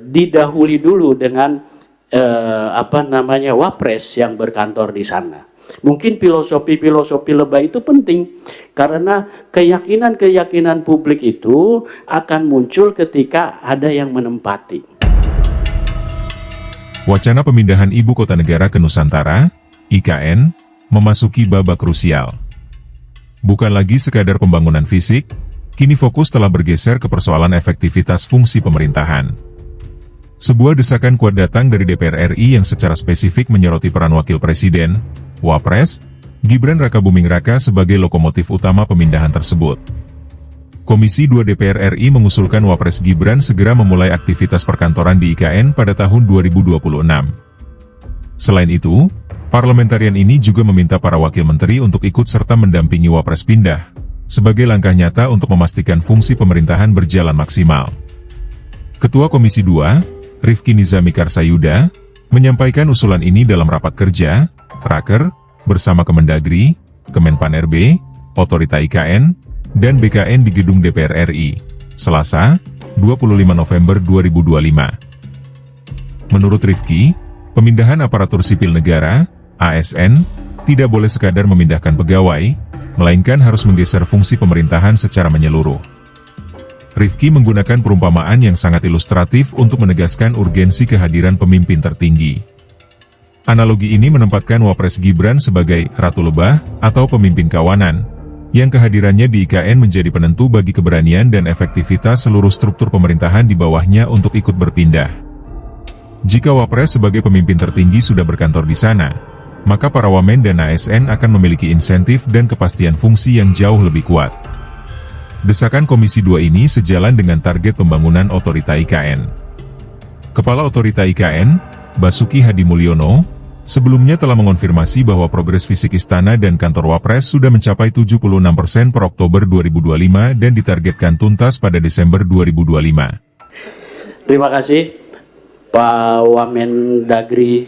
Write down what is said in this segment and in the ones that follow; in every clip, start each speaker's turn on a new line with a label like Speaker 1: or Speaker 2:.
Speaker 1: didahului dulu dengan wapres yang berkantor di sana. Mungkin filosofi lebah itu penting karena keyakinan publik itu akan muncul ketika ada yang menempati.
Speaker 2: Wacana pemindahan ibu kota negara ke Nusantara, IKN, memasuki babak krusial. Bukan lagi sekadar pembangunan fisik, kini fokus telah bergeser ke persoalan efektivitas fungsi pemerintahan. Sebuah desakan kuat datang dari DPR RI yang secara spesifik menyoroti peran Wakil Presiden, Wapres, Gibran Rakabuming Raka sebagai lokomotif utama pemindahan tersebut. Komisi 2 DPR RI mengusulkan Wapres Gibran segera memulai aktivitas perkantoran di IKN pada tahun 2026. Selain itu, parlementarian ini juga meminta para wakil menteri untuk ikut serta mendampingi Wapres pindah, sebagai langkah nyata untuk memastikan fungsi pemerintahan berjalan maksimal. Ketua Komisi 2, Rifki Nizami Karsayuda, menyampaikan usulan ini dalam rapat kerja, Raker, bersama Kemendagri, Kemenpan RB, Otorita IKN, dan BKN di gedung DPR RI, Selasa, 25 November 2025. Menurut Rifki, pemindahan aparatur sipil negara, ASN, tidak boleh sekadar memindahkan pegawai, melainkan harus menggeser fungsi pemerintahan secara menyeluruh. Rifki menggunakan perumpamaan yang sangat ilustratif untuk menegaskan urgensi kehadiran pemimpin tertinggi. Analogi ini menempatkan Wapres Gibran sebagai Ratu Lebah atau pemimpin kawanan, yang kehadirannya di IKN menjadi penentu bagi keberanian dan efektivitas seluruh struktur pemerintahan di bawahnya untuk ikut berpindah. Jika Wapres sebagai pemimpin tertinggi sudah berkantor di sana, maka para wamen dan ASN akan memiliki insentif dan kepastian fungsi yang jauh lebih kuat. Desakan Komisi 2 ini sejalan dengan target pembangunan Otorita IKN. Kepala Otorita IKN, Basuki Hadi Mulyono, sebelumnya telah mengonfirmasi bahwa progres fisik istana dan kantor Wapres sudah mencapai 76% per Oktober 2025 dan ditargetkan tuntas pada Desember 2025.
Speaker 1: Terima kasih Pak Wamendagri.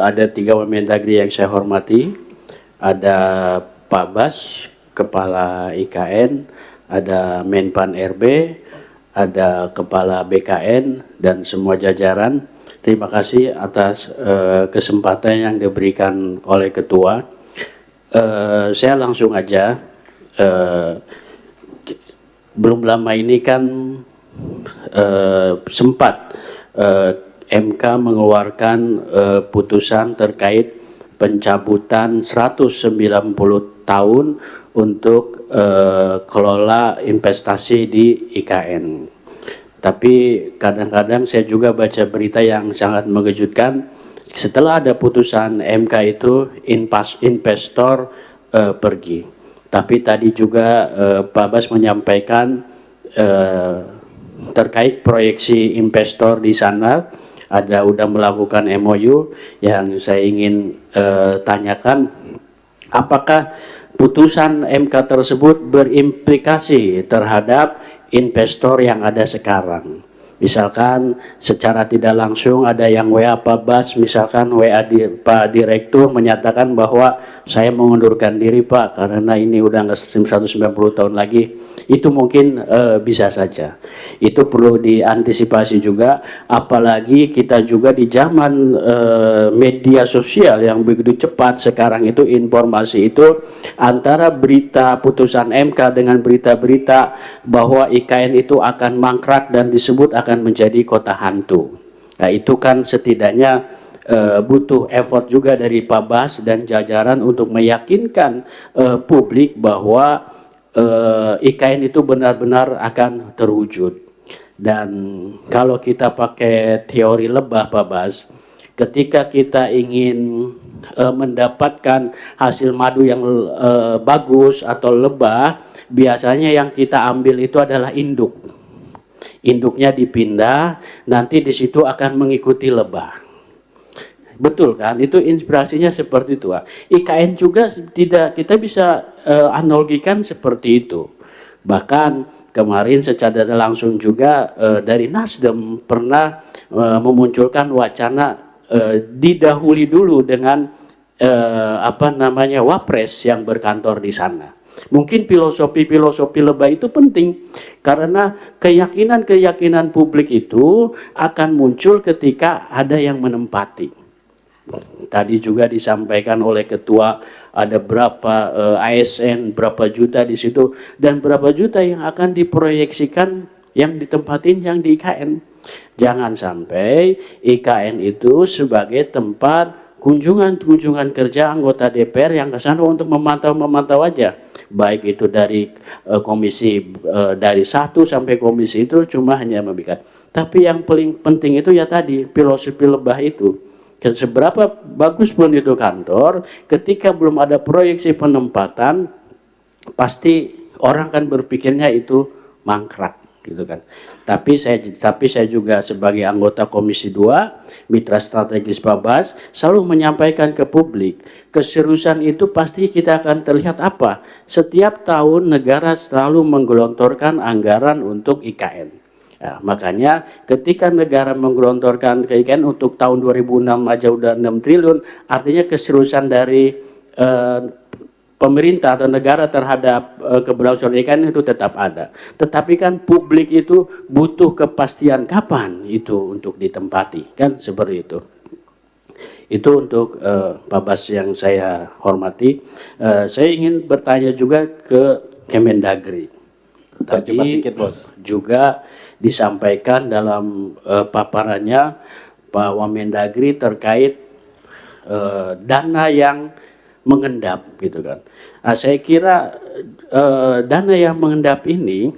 Speaker 1: Ada 3 Wamendagri yang saya hormati. Ada Pak Bas, Kepala IKN, ada Menpan RB, ada Kepala BKN, dan semua jajaran. Terima kasih atas kesempatan yang diberikan oleh Ketua. Saya langsung aja, belum lama ini kan sempat MK mengeluarkan putusan terkait pencabutan 190 tahun untuk kelola investasi di IKN. Tapi kadang-kadang saya juga baca berita yang sangat mengejutkan. Setelah ada putusan MK itu investor pergi. Tapi tadi juga Pak Bas menyampaikan terkait proyeksi investor di sana, ada udah melakukan MOU. Yang saya ingin tanyakan, apakah putusan MK tersebut berimplikasi terhadap investor yang ada sekarang? Misalkan secara tidak langsung ada yang WA Pak Bas, misalkan WA Pak Direktur menyatakan bahwa saya mengundurkan diri Pak karena ini udah nggak 190 tahun lagi. Itu mungkin bisa saja. Itu perlu diantisipasi juga, apalagi kita juga di zaman media sosial yang begitu cepat sekarang itu, informasi itu antara berita putusan MK dengan berita-berita bahwa IKN itu akan mangkrak dan disebut akan menjadi kota hantu. Nah, itu kan setidaknya butuh effort juga dari Pak Bas dan jajaran untuk meyakinkan publik bahwa IKN itu benar-benar akan terwujud. Dan kalau kita pakai teori lebah Pak Bas, ketika kita ingin mendapatkan hasil madu yang bagus atau lebah, biasanya yang kita ambil itu adalah induk. Induknya dipindah, nanti di situ akan mengikuti lebah. Betul kan? Itu inspirasinya seperti itu. IKN juga tidak, kita bisa analogikan seperti itu. Bahkan kemarin secara langsung juga dari Nasdem pernah memunculkan wacana didahului dulu dengan wapres yang berkantor di sana. Mungkin filosofi lebah itu penting karena keyakinan publik itu akan muncul ketika ada yang menempati. Tadi juga disampaikan oleh ketua ada berapa ASN, berapa juta di situ, dan berapa juta yang akan diproyeksikan yang ditempatin yang di IKN. Jangan sampai IKN itu sebagai tempat kunjungan kerja anggota DPR yang ke sana untuk memantau aja. Baik itu dari komisi dari 1 sampai komisi itu cuma hanya memberikan. Tapi yang paling penting itu ya tadi filosofi lebah itu. Seberapa bagus pun itu kantor, ketika belum ada proyeksi penempatan, pasti orang kan berpikirnya itu mangkrak, gitu kan. Tapi saya juga sebagai anggota Komisi 2, mitra strategis Babas, selalu menyampaikan ke publik, keseriusan itu pasti kita akan terlihat apa? Setiap tahun negara selalu menggelontorkan anggaran untuk IKN. Ya, makanya ketika negara menggelontorkan ke IKN untuk tahun 2006 aja udah 6 triliun, artinya keseriusan dari pemerintah atau negara terhadap keberlangsungan IKN itu tetap ada. Tetapi kan publik itu butuh kepastian kapan itu untuk ditempati, kan seperti itu. Itu untuk Pak Bas yang saya hormati. Saya ingin bertanya juga ke Kemendagri. Tadi juga disampaikan dalam paparannya Pak Wamendagri terkait dana yang mengendap, gitu kan. Nah, saya kira dana yang mengendap ini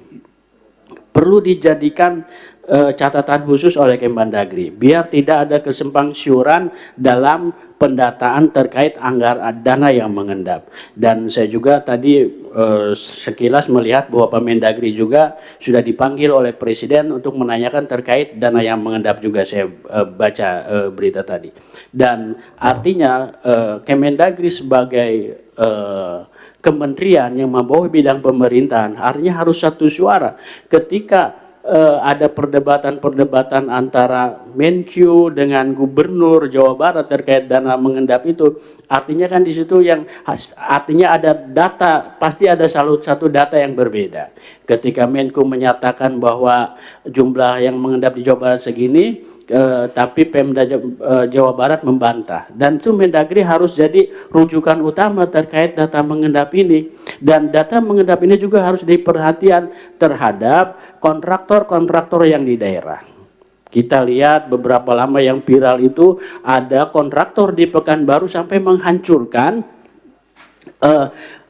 Speaker 1: perlu dijadikan catatan khusus oleh Kemendagri biar tidak ada kesimpang siuran dalam pendataan terkait anggaran dana yang mengendap. Dan saya juga tadi sekilas melihat bahwa Pak Mendagri juga sudah dipanggil oleh Presiden untuk menanyakan terkait dana yang mengendap juga, saya baca berita tadi. Dan artinya Kemendagri sebagai kementerian yang membawa bidang pemerintahan artinya harus satu suara ketika ada perdebatan antara Menkyu dengan Gubernur Jawa Barat terkait dana mengendap itu, artinya kan di situ yang artinya ada data, pasti ada satu data yang berbeda. Ketika Menku menyatakan bahwa jumlah yang mengendap di Jawa Barat segini, tapi Pemda Jawa Barat membantah, dan itu Mendagri harus jadi rujukan utama terkait data mengendap ini. Dan data mengendap ini juga harus diperhatikan terhadap kontraktor yang di daerah. Kita lihat beberapa lama yang viral itu ada kontraktor di Pekanbaru sampai menghancurkan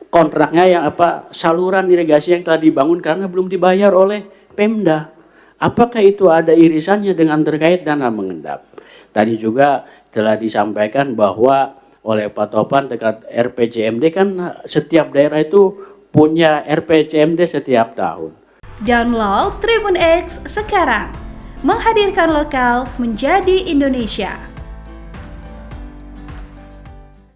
Speaker 1: kontraknya yang saluran irigasi yang telah dibangun karena belum dibayar oleh Pemda. Apakah itu ada irisannya dengan terkait dana mengendap? Tadi juga telah disampaikan bahwa oleh Pak Topan dekat RPJMD kan setiap daerah itu punya RPJMD setiap tahun.
Speaker 3: Download Tribun X sekarang, menghadirkan lokal menjadi Indonesia.